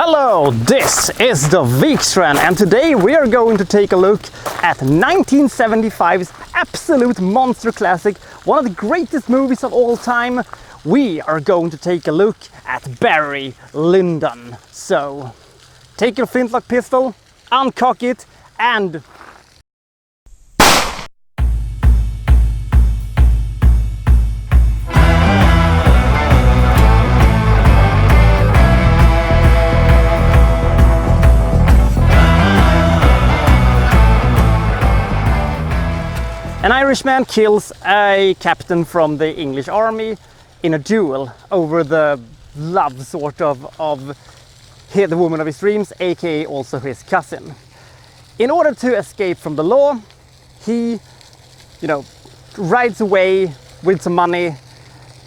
Hello, this is the Vikstrand, and today we are going to take a look at 1975's absolute monster classic, one of the greatest movies of all time. We are going to take a look at Barry Lyndon. So, take your flintlock pistol, uncock it, and an Irishman kills a captain from the English army in a duel over the love sort of the woman of his dreams, aka also his cousin. In order to escape from the law, he, rides away with some money,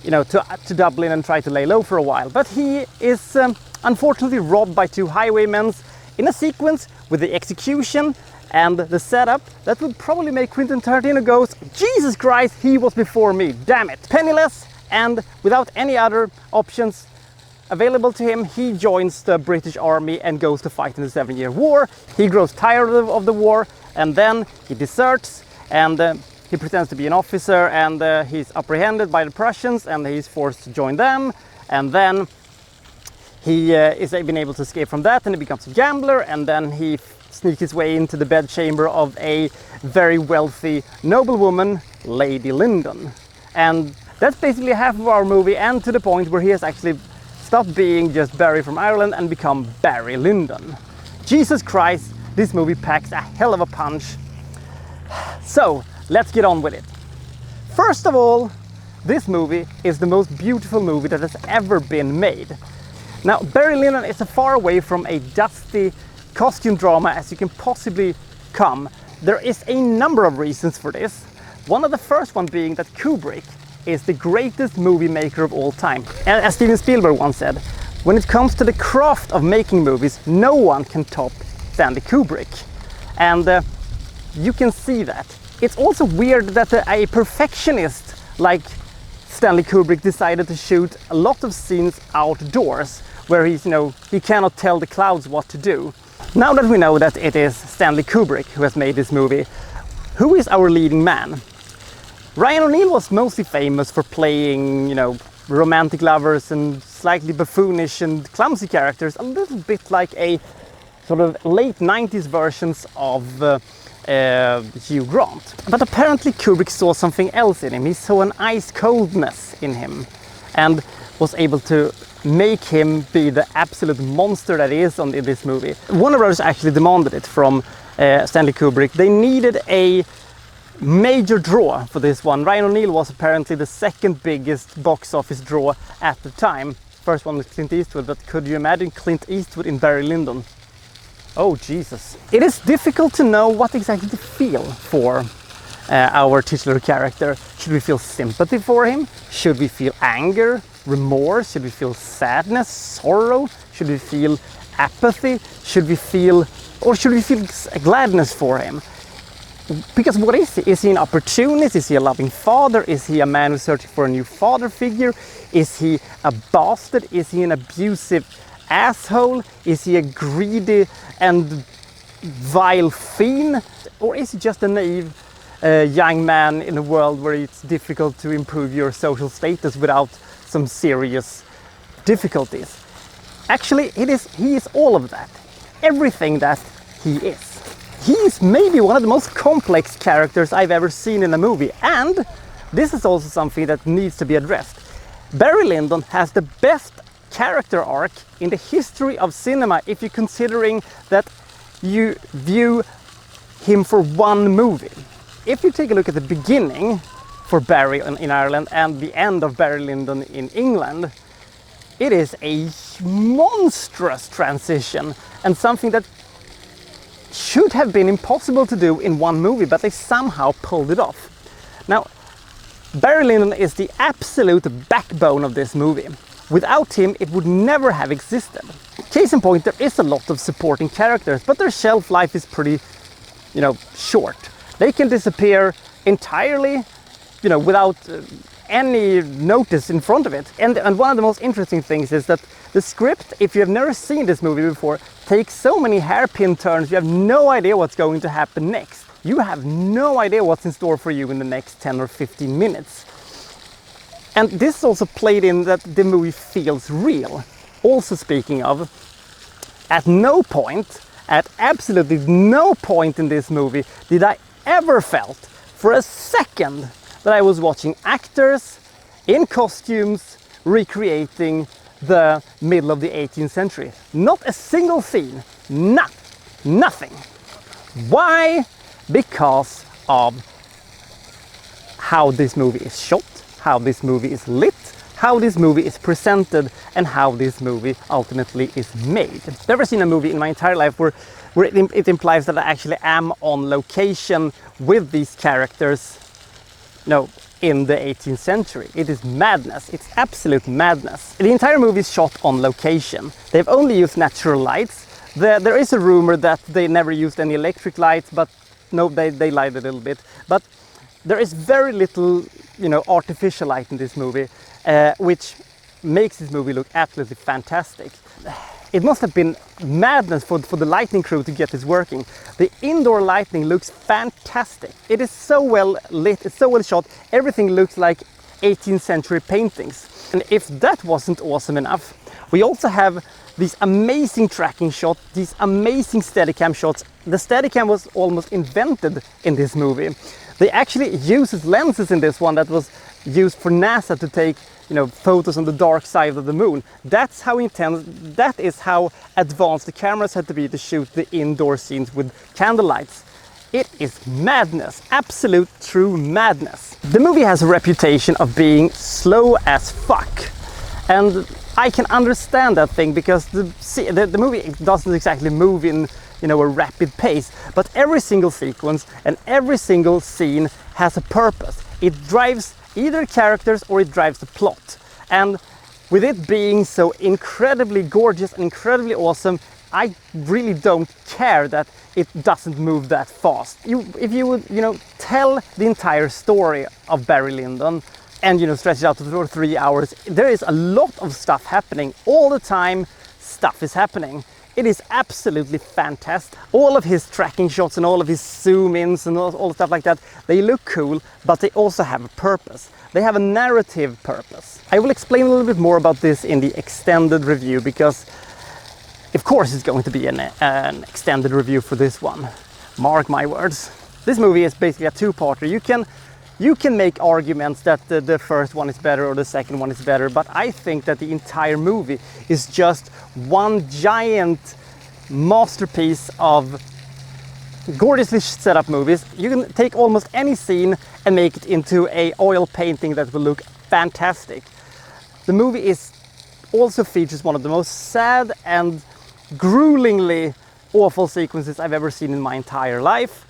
to Dublin and try to lay low for a while. But he is unfortunately robbed by two highwaymen in a sequence with the execution and the setup that would probably make Quentin Tarantino go, Jesus Christ, he was before me, damn it. Penniless and without any other options available to him, he joins the British Army and goes to fight in the 7-Year War. He grows tired of the war, and then he deserts, and he pretends to be an officer, and he's apprehended by the Prussians, and he's forced to join them, and then he is been able to escape from that, and he becomes a gambler, and then he sneaks his way into the bedchamber of a very wealthy noblewoman, Lady Lyndon. And that's basically half of our movie, and to the point where he has actually stopped being just Barry from Ireland and become Barry Lyndon. Jesus Christ, this movie packs a hell of a punch. So, let's get on with it. First of all, this movie is the most beautiful movie that has ever been made. Now, Barry Lyndon is as far away from a dusty costume drama as you can possibly come. There is a number of reasons for this. One of the first one being that Kubrick is the greatest movie maker of all time. And as Steven Spielberg once said, when it comes to the craft of making movies, no one can top Stanley Kubrick. And you can see that. It's also weird that a perfectionist like Stanley Kubrick decided to shoot a lot of scenes outdoors where he cannot tell the clouds what to do. Now that we know that it is Stanley Kubrick who has made this movie, who is our leading man? Ryan O'Neal was mostly famous for playing, romantic lovers and slightly buffoonish and clumsy characters, a little bit like a sort of late 90s versions of Hugh Grant. But apparently Kubrick saw something else in him. He saw an ice coldness in him and was able to make him be the absolute monster that he is in this movie. Warner Brothers actually demanded it from Stanley Kubrick. They needed a major draw for this one. Ryan O'Neal was apparently the second biggest box office draw at the time. First one was Clint Eastwood, but could you imagine Clint Eastwood in Barry Lyndon? Oh Jesus. It is difficult to know what exactly to feel for our titular character. Should we feel sympathy for him? Should we feel anger, remorse? Should we feel sadness, sorrow? Should we feel apathy? Should we feel gladness for him? Because what is he? Is he an opportunist? Is he a loving father? Is he a man who's searching for a new father figure? Is he a bastard? Is he an abusive asshole? Is he a greedy and vile fiend? Or is he just a naive young man in a world where it's difficult to improve your social status without some serious difficulties? Actually, he is all of that. Everything that he is. He is maybe one of the most complex characters I've ever seen in a movie, and this is also something that needs to be addressed. Barry Lyndon has the best character arc in the history of cinema if you're considering that you view him for one movie. If you take a look at the beginning for Barry in Ireland and the end of Barry Lyndon in England, it is a monstrous transition and something that should have been impossible to do in one movie, but they somehow pulled it off. Now, Barry Lyndon is the absolute backbone of this movie. Without him, it would never have existed. Case in point, there is a lot of supporting characters, but their shelf life is pretty, short. They can disappear entirely, without any notice in front of it. And one of the most interesting things is that the script, if you have never seen this movie before, takes so many hairpin turns, you have no idea what's going to happen next. You have no idea what's in store for you in the next 10 or 15 minutes. And this also played in that the movie feels real. Also speaking of, at no point, at absolutely no point in this movie did I ever felt for a second that I was watching actors in costumes recreating the middle of the 18th century. Not a single scene, nothing. Why? Because of how this movie is shot, how this movie is lit, how this movie is presented, and how this movie ultimately is made. I've never seen a movie in my entire life where it implies that I actually am on location with these characters, in the 18th century. It is madness. It's absolute madness. The entire movie is shot on location. They've only used natural lights. There is a rumor that they never used any electric lights, but no, they lied a little bit. But there is very little, artificial light in this movie, which makes this movie look absolutely fantastic. It must have been madness for the lighting crew to get this working. The indoor lighting looks fantastic. It is so well lit, it's so well shot, everything looks like 18th century paintings. And if that wasn't awesome enough, we also have these amazing tracking shots, these amazing Steadicam shots. The Steadicam was almost invented in this movie. They actually used lenses in this one that was used for NASA to take photos on the dark side of the moon. That's how intense, that is how advanced the cameras had to be to shoot the indoor scenes with candlelights. It is madness, absolute true madness. The movie has a reputation of being slow as fuck. And I can understand that thing because the movie doesn't exactly move in a rapid pace, but every single sequence and every single scene has a purpose. It drives either characters or it drives the plot. And with it being so incredibly gorgeous and incredibly awesome, I really don't care that it doesn't move that fast. If you would, tell the entire story of Barry Lyndon and, stretch it out for 3 hours, there is a lot of stuff happening. All the time, stuff is happening. It is absolutely fantastic. All of his tracking shots and all of his zoom-ins and all stuff like that, they look cool, but they also have a purpose. They have a narrative purpose. I will explain a little bit more about this in the extended review because, of course, it's going to be an extended review for this one. Mark my words. This movie is basically a two-parter. You can make arguments that the first one is better or the second one is better, but I think that the entire movie is just one giant masterpiece of gorgeously set up movies. You can take almost any scene and make it into an oil painting that will look fantastic. The movie also features one of the most sad and gruelingly awful sequences I've ever seen in my entire life.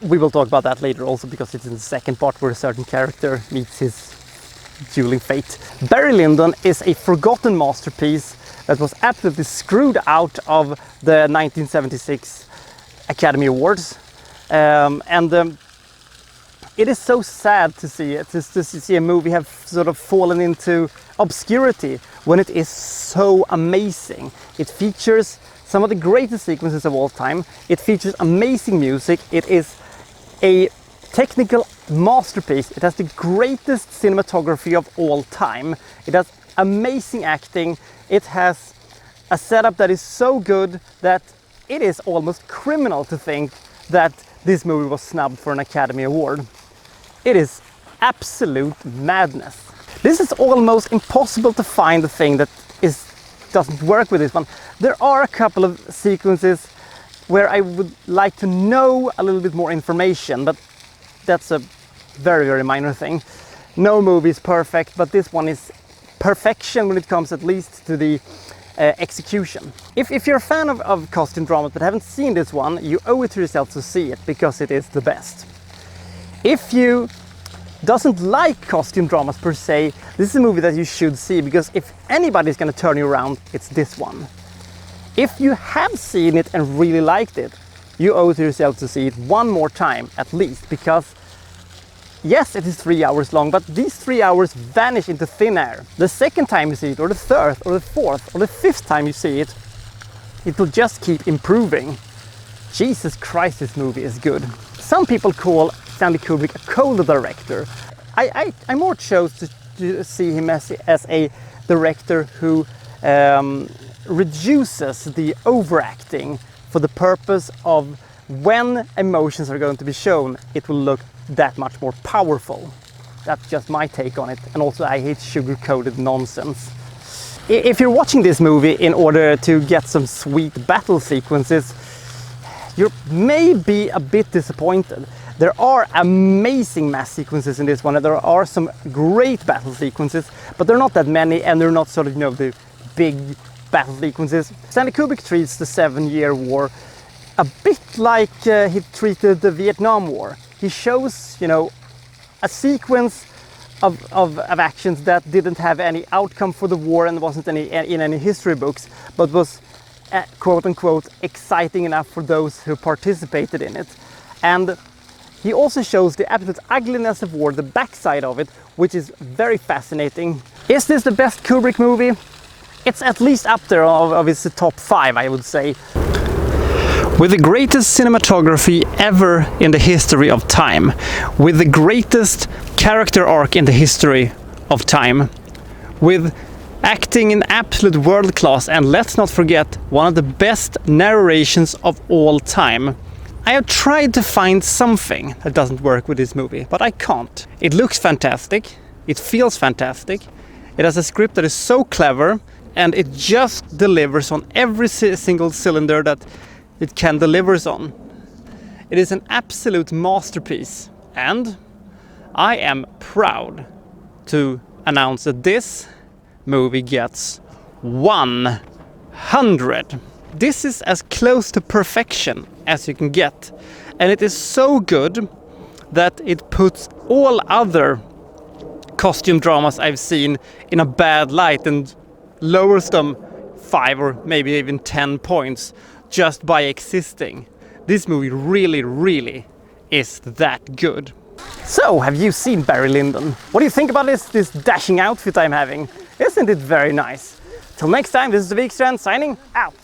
We will talk about that later also because it's in the second part where a certain character meets his dueling fate. Barry Lyndon is a forgotten masterpiece that was absolutely screwed out of the 1976 Academy Awards. It is so sad to see a movie have sort of fallen into obscurity when it is so amazing. It features some of the greatest sequences of all time. It features amazing music. It is a technical masterpiece. It has the greatest cinematography of all time. It has amazing acting. It has a setup that is so good that it is almost criminal to think that this movie was snubbed for an Academy Award. It is absolute madness. This is almost impossible to find the thing that doesn't work with this one. There are a couple of sequences where I would like to know a little bit more information, but that's a very, very minor thing. No movie is perfect, but this one is perfection when it comes at least to the execution. If you're a fan of costume dramas but haven't seen this one, you owe it to yourself to see it because it is the best. If you doesn't like costume dramas per se, this is a movie that you should see because if anybody's going to turn you around, it's this one. If you have seen it and really liked it, you owe it to yourself to see it one more time at least because Yes, it is 3 hours long, but these 3 hours vanish into thin air. The second time you see it, or the third, or the fourth, or the fifth time you see it, it will just keep improving. Jesus Christ, this movie is good. Some people call Stanley Kubrick a cold director. I more chose to see him as a director who reduces the overacting for the purpose of when emotions are going to be shown, it will look that much more powerful. That's just my take on it. And also I hate sugar-coated nonsense. If you're watching this movie in order to get some sweet battle sequences, you may be a bit disappointed. There are amazing mass sequences in this one, and there are some great battle sequences, but they're not that many, and they're not sort of, you know, the big battle sequences. Stanley Kubrick treats the 7-Year War a bit like he treated the Vietnam War. He shows, you know, a sequence of actions that didn't have any outcome for the war and wasn't in any history books, but was quote unquote exciting enough for those who participated in it. And he also shows the absolute ugliness of war, the backside of it, which is very fascinating. Is this the best Kubrick movie? It's at least up there of his top 5, I would say. With the greatest cinematography ever in the history of time, with the greatest character arc in the history of time, with acting in absolute world class, and let's not forget, one of the best narrations of all time. I have tried to find something that doesn't work with this movie, but I can't. It looks fantastic, it feels fantastic, it has a script that is so clever, and it just delivers on every single cylinder that it can deliver on. It is an absolute masterpiece, and I am proud to announce that this movie gets 100. This is as close to perfection as you can get, and it is so good that it puts all other costume dramas I've seen in a bad light and lowers them 5 or maybe even 10 points just by existing. This movie really is that good. So, have you seen Barry Lyndon? What do you think about this dashing outfit I'm having? Isn't it very nice? Till next time, this is the Vikstrand signing out.